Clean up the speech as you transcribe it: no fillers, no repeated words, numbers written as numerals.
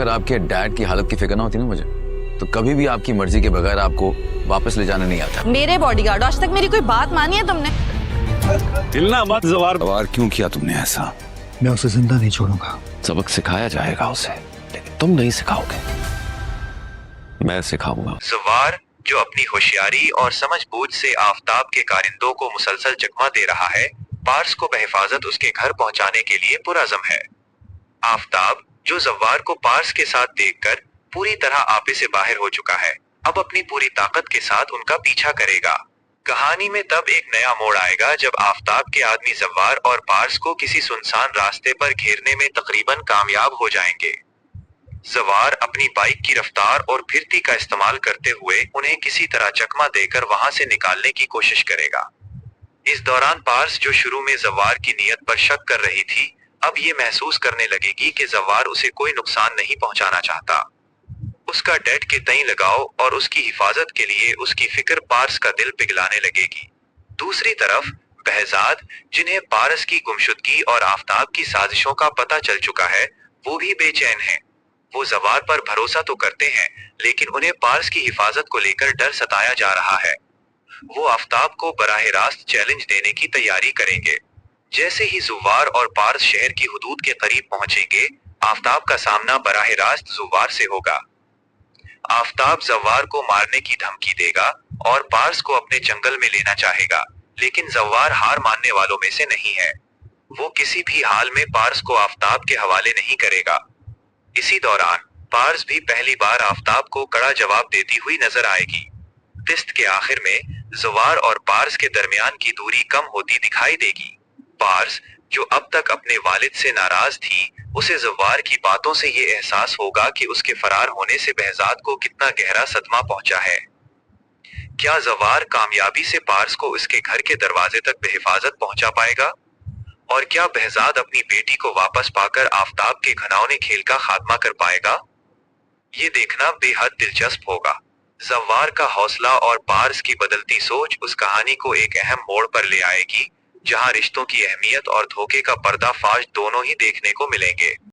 अगर आपके डैड की हालत की फिक्र ना होती ना मुझे, तो कभी भी आपकी मर्जी के बगैर आपको वापस ले जाने नहीं आता। मेरे बॉडीगार्ड, आज तक मेरी कोई बात मानी है तुमने? हिलना मत ज़वार। ज़वार क्यों किया तुमने ऐसा? मैं उसे जिंदा नहीं छोड़ूंगा। सबक सिखाया जाएगा उसे, लेकिन तुम नहीं सिखाओगे, मैं सिखाऊंगा। ज़वार जो अपनी होशियारी और समझबूझ से आफताब के कारिंदों को मुसलसल चकमा दे रहा है, पार्स को बहिफाजत उसके घर पहुंचाने के लिए पुरअज़म है। आफताब जो ज़वार को पार्स के साथ देखकर पूरी तरह आपे से बाहर हो चुका है, अब अपनी पूरी ताकत के साथ उनका पीछा करेगा। कहानी में तब एक नया मोड़ आएगा जब आफताब के आदमी ज़वार और पार्स को किसी सुनसान रास्ते पर घेरने में तकरीबन कामयाब हो जाएंगे। ज़वार अपनी बाइक की रफ्तार और फिरती का इस्तेमाल करते हुए उन्हें किसी तरह चकमा देकर वहां से निकालने की कोशिश करेगा। इस दौरान पार्स जो शुरू में ज़वार की नीयत पर शक कर रही थी, अब ये महसूस करने लगेगी कि ज़वार उसे कोई नुकसान नहीं पहुंचाना चाहता। उसका डैड के तई लगाव और उसकी हिफाजत के लिए उसकी फिक्र पार्स का दिल पिघलाने लगेगी। दूसरी तरफ बहजाद, जिन्हें पारस की गुमशुदगी और आफताब की साजिशों का पता चल चुका है, वो भी बेचैन हैं। वो ज़वार पर भरोसा तो करते हैं, लेकिन उन्हें पार्स की हिफाजत को लेकर डर सताया जा रहा है। वो आफताब को बराह रास्त चैलेंज देने की तैयारी करेंगे। जैसे ही ज़ुवार और पार्स शहर की हुदूद के करीब पहुंचेंगे, आफताब का सामना बराह रास्त ज़ुवार से होगा। आफताब ज़वार को मारने की धमकी देगा और पार्स को अपने जंगल में लेना चाहेगा, लेकिन ज़वार हार मानने वालों में से नहीं है। वो किसी भी हाल में पार्स को आफताब के हवाले नहीं करेगा। इसी दौरान पार्स भी पहली बार आफताब को कड़ा जवाब देती हुई नजर आएगी। किस्त के आखिर में ज़वार और पार्स के दरमियान की दूरी कम होती दिखाई देगी। पार्स जो अब तक अपने वालिद से नाराज थी, उसे ज़वार की बातों से ये एहसास होगा कि उसके फरार होने से बहजाद को कितना गहरा सदमा पहुंचा है। क्या ज़वार कामयाबी से पार्स को उसके घर के दरवाजे तक बेहिफाजत पहुंचा पाएगा? और क्या बहजाद अपनी बेटी को वापस पाकर आफताब के घिनौने खेल का खात्मा कर पाएगा? ये देखना बेहद दिलचस्प होगा। ज़वार का हौसला और पार्स की बदलती सोच उस कहानी को एक अहम मोड़ पर ले आएगी, जहां रिश्तों की अहमियत और धोखे का पर्दाफाश दोनों ही देखने को मिलेंगे।